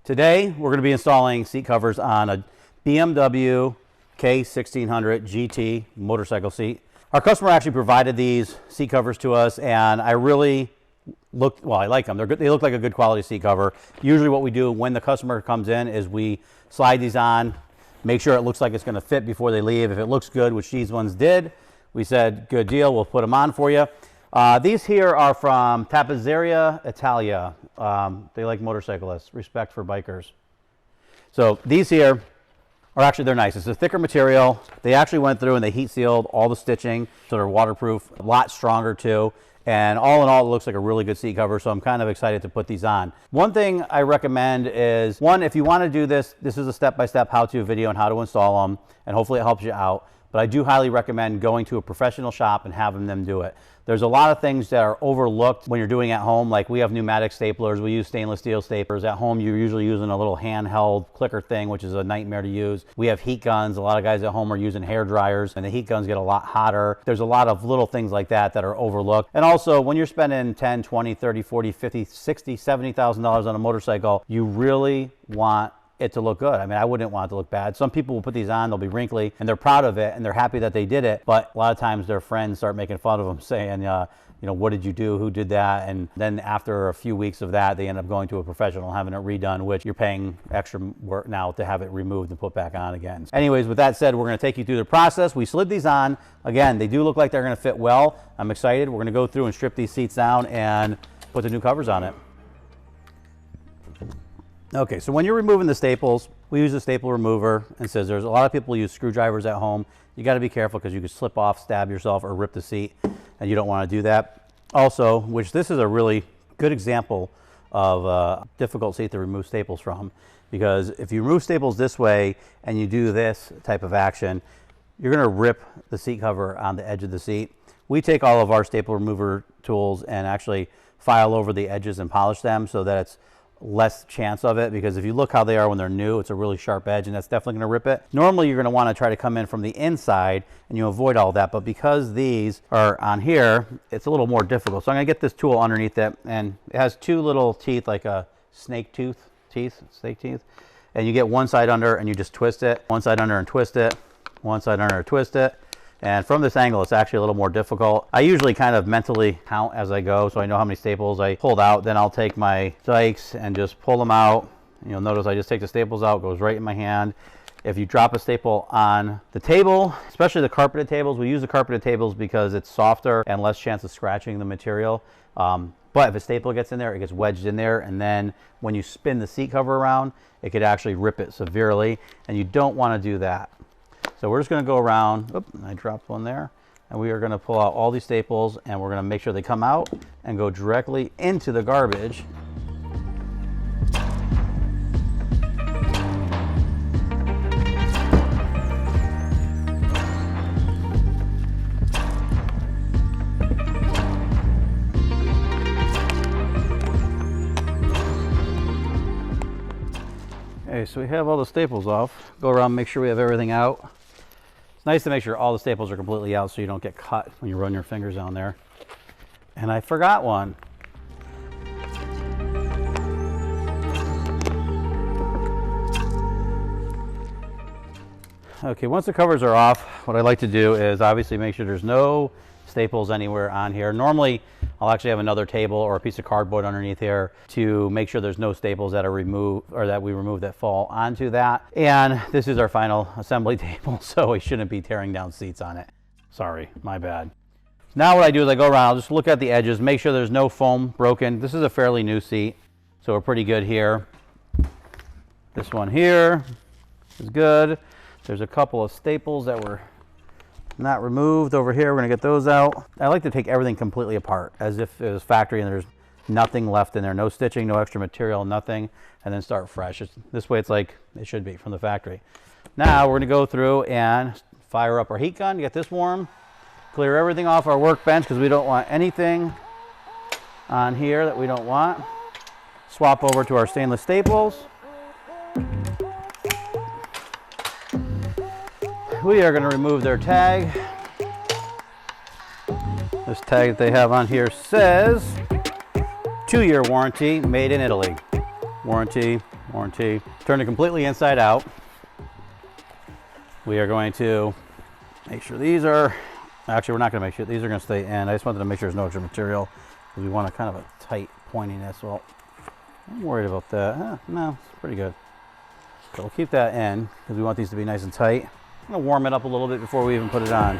Today, we're going to be installing seat covers on a BMW K1600GT motorcycle seat. Our customer actually provided these seat covers to us, and I really I like them. They're good. They look like a good quality seat cover. Usually what we do when the customer comes in is we slide these on, make sure it looks like it's going to fit before they leave. If it looks good, which these ones did, we said, good deal, we'll put them on for you. These here are from Tappezzeria Italia. They like motorcyclists, respect for bikers. So these here are actually, they're nice. It's a thicker material. They actually went through and they heat sealed all the stitching, so they're waterproof, a lot stronger too. And all in all, it looks like a really good seat cover, so I'm kind of excited to put these on. One thing I recommend is, one, if you want to do this, this is a step-by-step how-to video on how to install them, and hopefully it helps you out. But I do highly recommend going to a professional shop and having them do it. There's a lot of things that are overlooked when you're doing at home. Like we have pneumatic staplers, we use stainless steel staplers. At home, you're usually using a little handheld clicker thing, which is a nightmare to use. We have heat guns. A lot of guys at home are using hair dryers, and the heat guns get a lot hotter. There's a lot of little things like that that are overlooked. And also, when you're spending 10, 20, 30, 40, 50, 60, $70,000 on a motorcycle, you really want it to look good. I mean, I wouldn't want it to look bad. Some people will put these on, they'll be wrinkly, and they're proud of it, and they're happy that they did it, but a lot of times their friends start making fun of them, saying, you know, what did you do? Who did that? And then after a few weeks of that, they end up going to a professional, having it redone, which you're paying extra work now to have it removed and put back on again. Anyways, with that said, we're going to take you through the process. We slid these on. Again, they do look like they're going to fit well. I'm excited. We're going to go through and strip these seats down and put the new covers on it. Okay, so when you're removing the staples, we use a staple remover and scissors. A lot of people use screwdrivers at home. You got to be careful because you could slip off, stab yourself, or rip the seat, and you don't want to do that. Also, which this is a really good example of a difficult seat to remove staples from, because if you remove staples this way and you do this type of action, you're going to rip the seat cover on the edge of the seat. We take all of our staple remover tools and actually file over the edges and polish them so that it's less chance of it, because if you look how they are when they're new, it's a really sharp edge, and that's definitely going to rip it. Normally you're going to want to try to come in from the inside and you avoid all that, but because these are on here, it's a little more difficult. So I'm going to get this tool underneath it, and it has two little teeth, like a snake teeth, and you get one side under and you just twist it, one side under and twist it, one side under and twist it. And from this angle, it's actually a little more difficult. I usually kind of mentally count as I go, so I know how many staples I pulled out. Then I'll take my dikes and just pull them out. You'll notice I just take the staples out, goes right in my hand. If you drop a staple on the table, especially the carpeted tables, we use the carpeted tables because it's softer and less chance of scratching the material. But if a staple gets in there, it gets wedged in there, and then when you spin the seat cover around, it could actually rip it severely, and you don't want to do that. So we're just going to go around, oops, I dropped one there, and we are going to pull out all these staples, and we're going to make sure they come out and go directly into the garbage. Okay, so we have all the staples off. Go around, make sure we have everything out. It's nice to make sure all the staples are completely out so you don't get cut when you run your fingers down there. And I forgot one. Okay, once the covers are off, what I like to do is obviously make sure there's no staples anywhere on here. Normally, I'll actually have another table or a piece of cardboard underneath here to make sure there's no staples that are removed or that we remove that fall onto that. And this is our final assembly table, so we shouldn't be tearing down seats on it. Sorry, my bad. Now what I do is I go around, I'll just look at the edges, make sure there's no foam broken. This is a fairly new seat, so we're pretty good here. This one here is good. There's a couple of staples that were not removed over here. We're gonna get those out. I like to take everything completely apart as if it was factory and there's nothing left in there, no stitching, no extra material, nothing, and then start fresh. This way it's like it should be from the factory. Now we're gonna go through and fire up our heat gun, get this warm, clear everything off our workbench because we don't want anything on here that we don't want. Swap over to our stainless staples. We are going to remove their tag. This tag that they have on here says 2-year warranty, made in Italy. Warranty warranty. Turn it completely inside out. We are going to make sure these are, actually we're not going to make sure, these are going to stay in. I just wanted to make sure there's no extra material. We want a kind of a tight pointiness. Well, I'm worried about that. No, it's pretty good. So we'll keep that in because we want these to be nice and tight. I'm going to warm it up a little bit before we even put it on.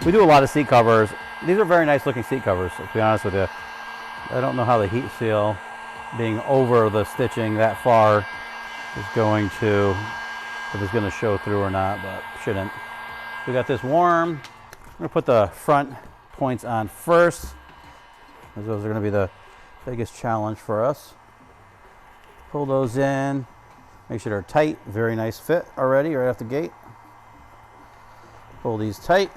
We do a lot of seat covers. These are very nice looking seat covers, to be honest with you. I don't know how the heat seal being over the stitching that far is going to, if it's going to show through or not, but shouldn't. We got this warm. I'm going to put the front points on first, as those are going to be the biggest challenge for us. Pull those in, make sure they're tight. Very nice fit already right off the gate. Pull these tight.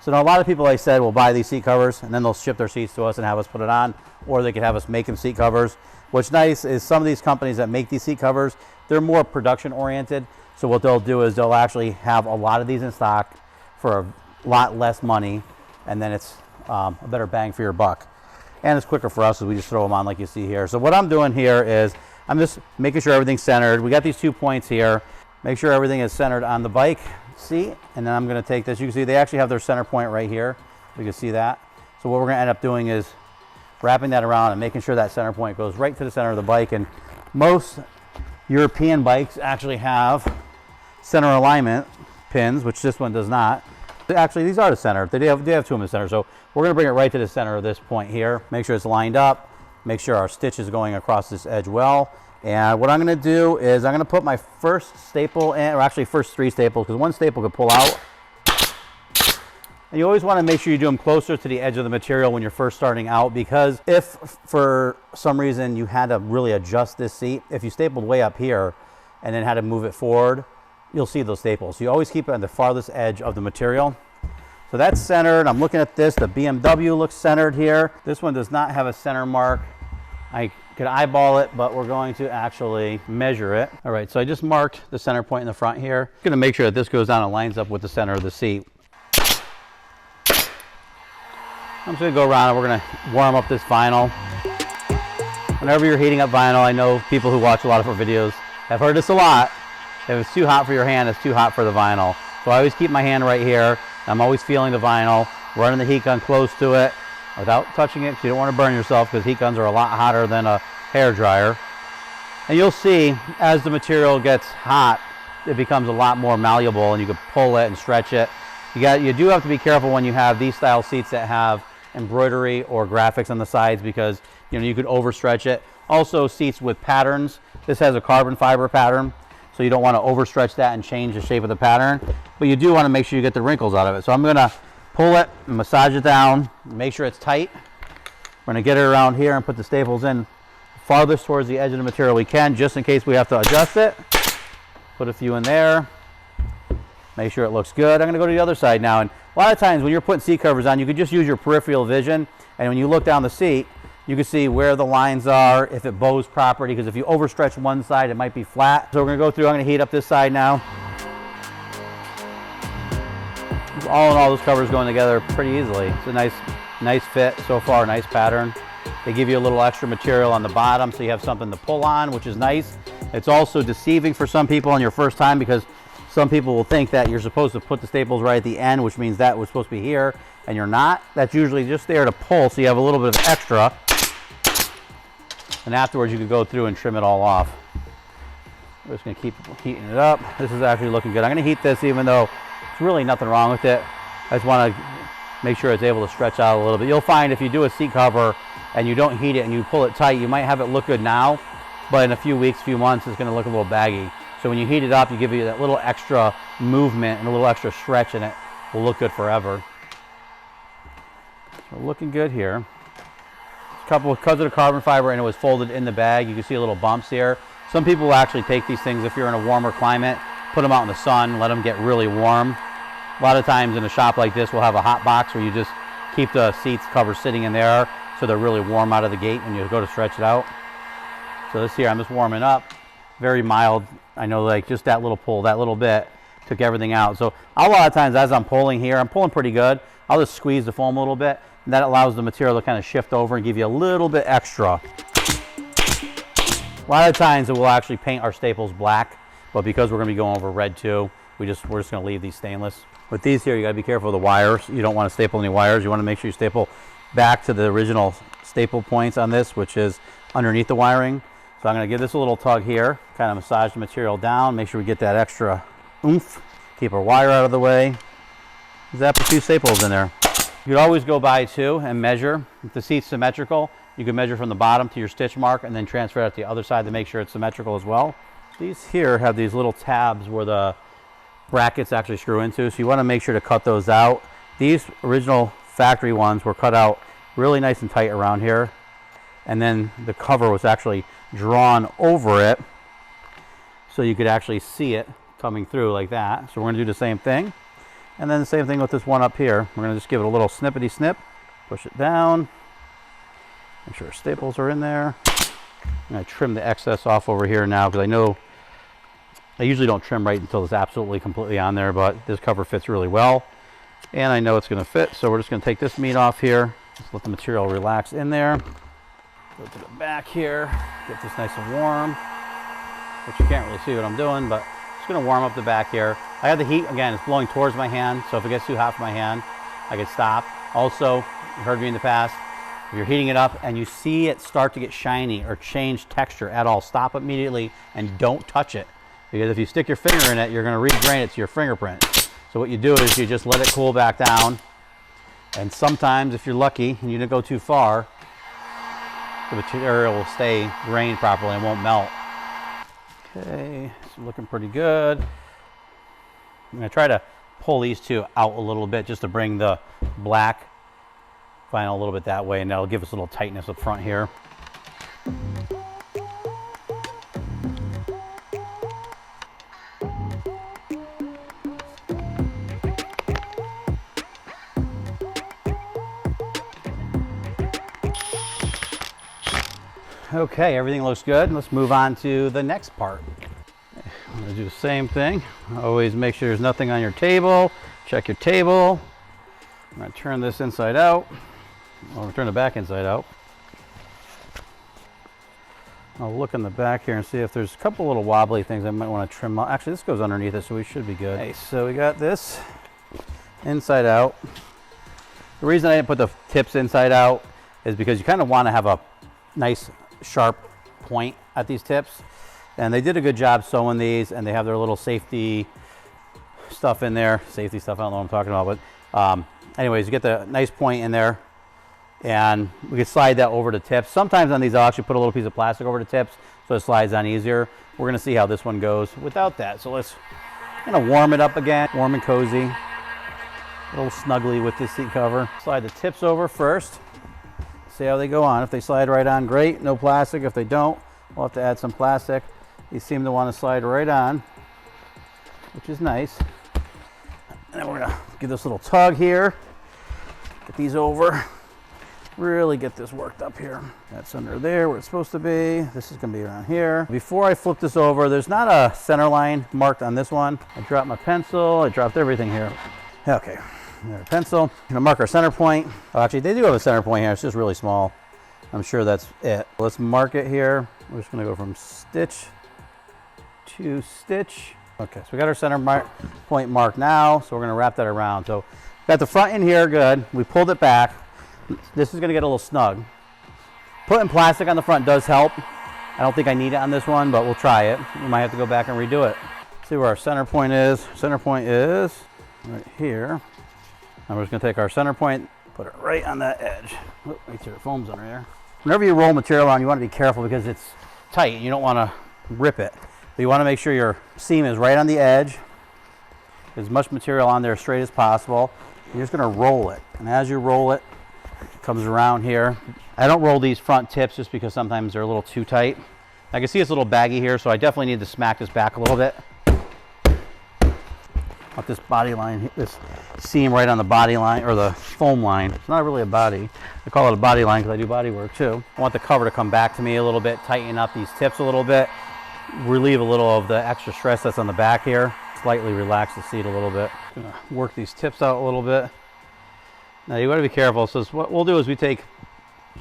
So now a lot of people, like I said, will buy these seat covers and then they'll ship their seats to us and have us put it on, or they could have us make them seat covers. What's nice is some of these companies that make these seat covers, they're more production oriented. So what they'll do is they'll actually have a lot of these in stock for a lot less money, and then it's a better bang for your buck. And it's quicker for us as we just throw them on like you see here. So what I'm doing here is I'm just making sure everything's centered. We got these 2 points here. Make sure everything is centered on the bike seat, and then I'm going to take this. You can see they actually have their center point right here. You can see that. So what we're going to end up doing is wrapping that around and making sure that center point goes right to the center of the bike. And most European bikes actually have center alignment pins, which this one does not. Actually, these are the center. They have 2 of them in the center. So we're going to bring it right to the center of this point here. Make sure it's lined up. Make sure our stitch is going across this edge well. And what I'm going to do is I'm going to put my first staple in, or actually first 3 staples, because one staple could pull out. And you always want to make sure you do them closer to the edge of the material when you're first starting out, because if for some reason you had to really adjust this seat, if you stapled way up here and then had to move it forward, you'll see those staples. So you always keep it on the farthest edge of the material. So that's centered. I'm looking at this. The BMW looks centered here. This one does not have a center mark. I could eyeball it, but we're going to actually measure it. All right, so I just marked the center point in the front here. I'm gonna make sure that this goes down and lines up with the center of the seat. I'm just gonna go around and we're gonna warm up this vinyl. Whenever you're heating up vinyl, I know people who watch a lot of our videos have heard this a lot. If it's too hot for your hand, it's too hot for the vinyl. So I always keep my hand right here. I'm always feeling the vinyl, running the heat gun close to it without touching it, because you don't want to burn yourself, because heat guns are a lot hotter than a hair dryer. And you'll see as the material gets hot, it becomes a lot more malleable, and you can pull it and stretch it. You do have to be careful when you have these style seats that have embroidery or graphics on the sides, because you could overstretch it. Also, seats with patterns. This has a carbon fiber pattern, so you don't want to overstretch that and change the shape of the pattern. But you do want to make sure you get the wrinkles out of it. So I'm going to pull it, massage it down, make sure it's tight. We're going to get it around here and put the staples in farthest towards the edge of the material we can, just in case we have to adjust it. Put a few in there. Make sure it looks good. I'm going to go to the other side now. And a lot of times when you're putting seat covers on, you could just use your peripheral vision. And when you look down the seat, you can see where the lines are, if it bows properly, because if you overstretch one side, it might be flat. So we're going to go through, I'm going to heat up this side now. All in all, those covers going together pretty easily. It's a nice fit so far, nice pattern. They give you a little extra material on the bottom so you have something to pull on, which is nice. It's also deceiving for some people on your first time, because some people will think that you're supposed to put the staples right at the end, which means that was supposed to be here, and you're not. That's usually just there to pull, so you have a little bit of extra. And afterwards, you can go through and trim it all off. We're just going to keep heating it up. This is actually looking good. I'm going to heat this even though there's really nothing wrong with it. I just want to make sure it's able to stretch out a little bit. You'll find if you do a seat cover and you don't heat it and you pull it tight, you might have it look good now, but in a few weeks, few months, it's going to look a little baggy. So when you heat it up, you give you that little extra movement and a little extra stretch, and it will look good forever. So looking good here. Because of the carbon fiber and it was folded in the bag, you can see little bumps here. Some people will actually take these things, if you're in a warmer climate, put them out in the sun, let them get really warm. A lot of times in a shop like this, we'll have a hot box where you just keep the seats cover sitting in there so they're really warm out of the gate when you go to stretch it out. So this here, I'm just warming up. Very mild. I know, like just that little pull, that little bit took everything out. So a lot of times as I'm pulling here, I'm pulling pretty good. I'll just squeeze the foam a little bit, and that allows the material to kind of shift over and give you a little bit extra. A lot of times it will actually paint our staples black, but because we're going to be going over red too, we're just going to leave these stainless. With these here, you got to be careful of the wires. You don't want to staple any wires. You want to make sure you staple back to the original staple points on this, which is underneath the wiring. So I'm going to give this a little tug here, kind of massage the material down, make sure we get that extra oomph, keep our wire out of the way. Zap a few staples in there. You could always go by too and measure. If the seat's symmetrical, you can measure from the bottom to your stitch mark and then transfer it to the other side to make sure it's symmetrical as well. These here have these little tabs where the brackets actually screw into, so you want to make sure to cut those out. These original factory ones were cut out really nice and tight around here, and then the cover was actually drawn over it so you could actually see it coming through like that. So we're going to do the same thing, and then the same thing with this one up here. We're going to just give it a little snippety snip, push it down, make sure our staples are in there. I'm going to trim the excess off over here now, because I know I usually don't trim right until it's absolutely completely on there, but this cover fits really well, and I know it's going to fit, so we're just going to take this meat off here. Just let the material relax in there. Go to the back here, get this nice and warm, which you can't really see what I'm doing, but just going to warm up the back here. I have the heat, again, it's blowing towards my hand, so if it gets too hot for my hand, I can stop. Also, you heard me in the past, if you're heating it up and you see it start to get shiny or change texture at all, stop immediately and don't touch it. Because if you stick your finger in it, you're going to regrain it to your fingerprint. So what you do is you just let it cool back down. And sometimes, if you're lucky and you didn't go too far, the material will stay grained properly and won't melt. Okay, it's looking pretty good. I'm going to try to pull these two out a little bit just to bring the black vinyl a little bit that way, and that'll give us a little tightness up front here. Okay, everything looks good. Let's move on to the next part. I'm going to do the same thing. Always make sure there's nothing on your table. Check your table. I'm going to turn this inside out. Or turn the back inside out. I'll look in the back here and see if there's a couple little wobbly things I might want to trim out. Actually, this goes underneath it, so we should be good. Okay, so we got this inside out. The reason I didn't put the tips inside out is because you kind of want to have a nice sharp point at these tips, and they did a good job sewing these, and they have their little safety stuff in there. Safety stuff, I don't know what I'm talking about, but anyways, you get the nice point in there, and we can slide that over the tips. Sometimes on these I'll actually put a little piece of plastic over the tips so it slides on easier. We're going to see how this one goes without that. So let's kind of warm it up again, warm and cozy, a little snuggly with this seat cover. Slide the tips over first. See how they go on. If they slide right on, great, no plastic. If they don't, we'll have to add some plastic. These seem to want to slide right on, which is nice. And then we're gonna give this little tug here, get these over, really get this worked up here. That's under there where it's supposed to be. This is gonna be around here. Before I flip this over, there's not a center line marked on this one. I dropped my pencil, I dropped everything here. Okay. Pencil. I'm going to mark our center point. Oh, actually, they do have a center point here. It's just really small. I'm sure that's it. Let's mark it here. We're just going to go from stitch to stitch. Okay, so we got our center point marked now, so we're going to wrap that around. So got the front in here, good. We pulled it back. This is going to get a little snug. Putting plastic on the front does help. I don't think I need it on this one, but we'll try it. We might have to go back and redo it. See where our center point is. Center point is right here. Now we're just going to take our center point, put it right on that edge. Oh, make sure the foam's under there. Whenever you roll material on, you want to be careful because it's tight and you don't want to rip it. But you want to make sure your seam is right on the edge. As much material on there straight as possible. You're just going to roll it. And as you roll it, it comes around here. I don't roll these front tips just because sometimes they're a little too tight. I can see it's a little baggy here, so I definitely need to smack this back a little bit. Up this body line, this seam right on the body line, or the foam line. It's not really a body. I call it a body line because I do body work too. I want the cover to come back to me a little bit, tighten up these tips a little bit, relieve a little of the extra stress that's on the back here, slightly relax the seat a little bit. Gonna work these tips out a little bit. Now you got to be careful. So what we'll do is we take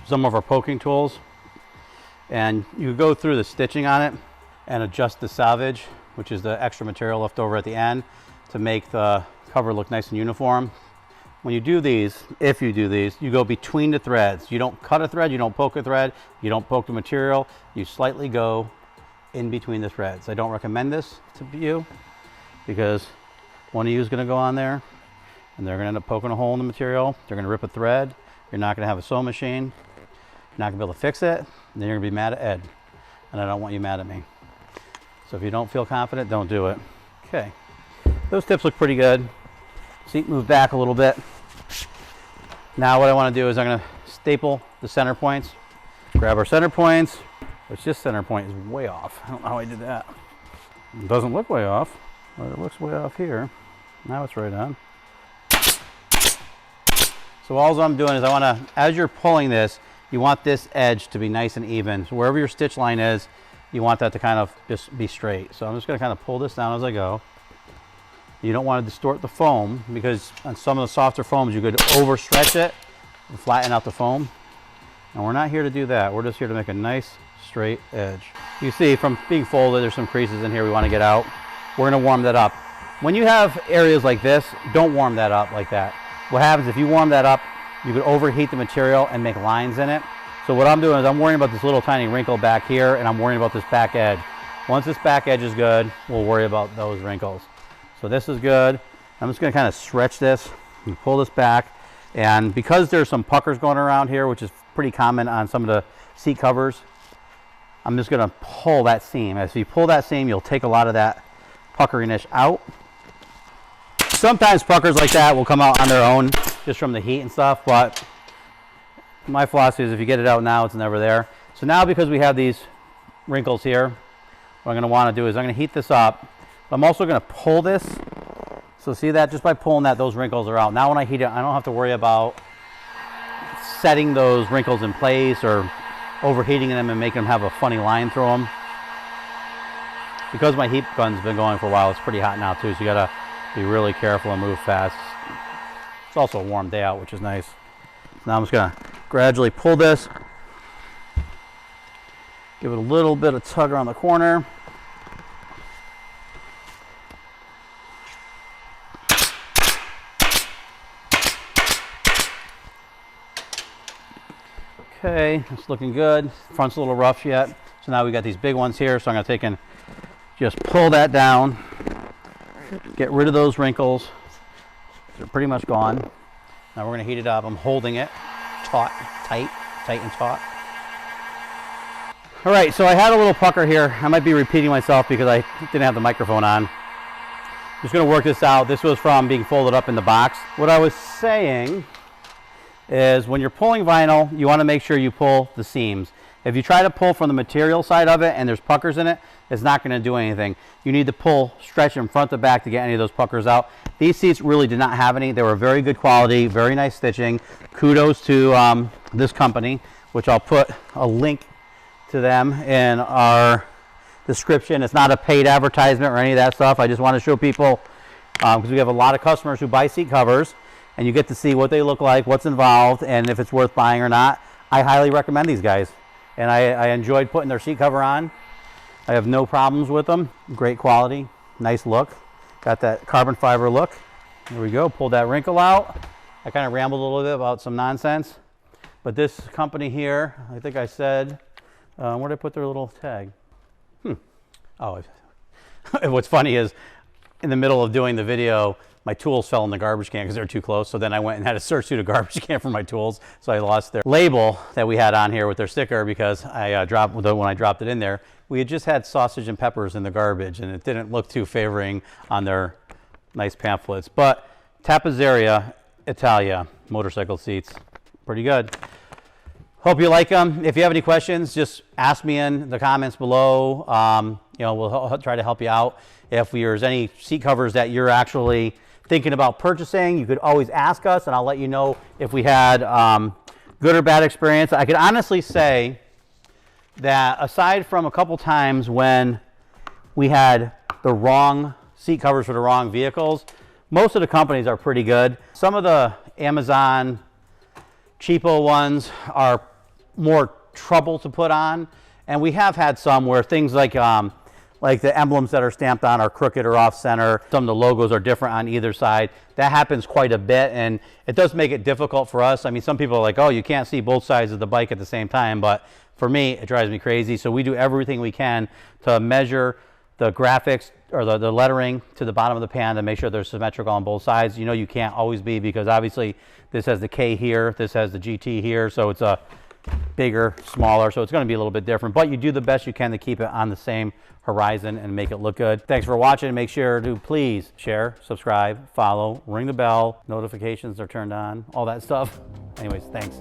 some of our poking tools and you go through the stitching on it and adjust the salvage, which is the extra material left over at the end, to make the cover look nice and uniform. When you do these, if you do these, you go between the threads. You don't cut a thread, you don't poke a thread, you don't poke the material, you slightly go in between the threads. I don't recommend this to you because one of you is going to go on there and they're going to end up poking a hole in the material. They're going to rip a thread. You're not going to have a sewing machine. You're not going to be able to fix it. And then you're going to be mad at Ed. And I don't want you mad at me. So if you don't feel confident, don't do it. Okay. Those tips look pretty good. Seat moved back a little bit. Now what I want to do is I'm going to staple the center points. Grab our center points, which this center point is way off. I don't know how I did that. It doesn't look way off, but it looks way off here. Now it's right on. So all I'm doing is I want to, as you're pulling this, you want this edge to be nice and even. So wherever your stitch line is, you want that to kind of just be straight. So I'm just going to kind of pull this down as I go. You don't want to distort the foam because on some of the softer foams you could overstretch it and flatten out the foam. And we're not here to do that. We're just here to make a nice straight edge. You see from being folded, there's some creases in here we want to get out. We're going to warm that up. When you have areas like this, don't warm that up like that. What happens if you warm that up, you could overheat the material and make lines in it. So what I'm doing is I'm worrying about this little tiny wrinkle back here, and I'm worrying about this back edge. Once this back edge is good, we'll worry about those wrinkles. So this is good. I'm just going to kind of stretch this and pull this back. And because there's some puckers going around here, which is pretty common on some of the seat covers, I'm just going to pull that seam. As you pull that seam, you'll take a lot of that puckeriness out. Sometimes puckers like that will come out on their own just from the heat and stuff, but my philosophy is if you get it out now, it's never there. So now because we have these wrinkles here, what I'm going to want to do is I'm going to heat this up. But I'm also going to pull this. So see that? Just by pulling that, those wrinkles are out. Now when I heat it, I don't have to worry about setting those wrinkles in place or overheating them and making them have a funny line through them. Because my heat gun's been going for a while, it's pretty hot now too, so you got to be really careful and move fast. It's also a warm day out, which is nice. Now I'm just going to gradually pull this. Give it a little bit of tug around the corner. Okay, it's looking good. Front's a little rough yet. So now we got these big ones here. So I'm going to take and just pull that down. Get rid of those wrinkles. They're pretty much gone. Now we're going to heat it up. I'm holding it tight and taut. All right, so I had a little pucker here. I might be repeating myself because I didn't have the microphone on. Just going to work this out. This was from being folded up in the box. What I was saying is when you're pulling vinyl, you want to make sure you pull the seams. If you try to pull from the material side of it and there's puckers in it, it's not going to do anything. You need to pull, stretch from front to back to get any of those puckers out. These seats really did not have any. They were very good quality, very nice stitching. Kudos to this company, which I'll put a link to them in our description. It's not a paid advertisement or any of that stuff. I just want to show people, because we have a lot of customers who buy seat covers, and you get to see what they look like, what's involved, and if it's worth buying or not. I highly recommend these guys. And I enjoyed putting their seat cover on. I have no problems with them. Great quality, nice look. Got that carbon fiber look. There we go, pulled that wrinkle out. I kind of rambled a little bit about some nonsense. But this company here, I think I said, where did I put their little tag? Oh, what's funny is in the middle of doing the video, my tools fell in the garbage can because they're too close. So then I went and had to search through the garbage can for my tools. So I lost their label that we had on here with their sticker because I dropped when I dropped it in there. We had just had sausage and peppers in the garbage and it didn't look too favoring on their nice pamphlets. But Tappezzeria Italia motorcycle seats, pretty good. Hope you like them. If you have any questions, just ask me in the comments below. We'll try to help you out. If there's any seat covers that you're actually thinking about purchasing, you could always ask us and I'll let you know if we had good or bad experience. I could honestly say that aside from a couple times when we had the wrong seat covers for the wrong vehicles, most of the companies are pretty good. Some of the Amazon cheapo ones are more trouble to put on, and we have had some where things like the emblems that are stamped on are crooked or off center. Some of the logos are different on either side. That happens quite a bit, and it does make it difficult for us. I mean, some people are like, oh, you can't see both sides of the bike at the same time, but for me, it drives me crazy. So we do everything we can to measure the graphics or the lettering to the bottom of the pan to make sure they're symmetrical on both sides. You know, you can't always be, because obviously this has the K here, this has the GT here, so it's a bigger, smaller, so it's going to be a little bit different, but you do the best you can to keep it on the same horizon and make it look good. Thanks for watching. Make sure to please share, subscribe, follow, ring the bell, notifications are turned on, all that stuff. Anyways, thanks.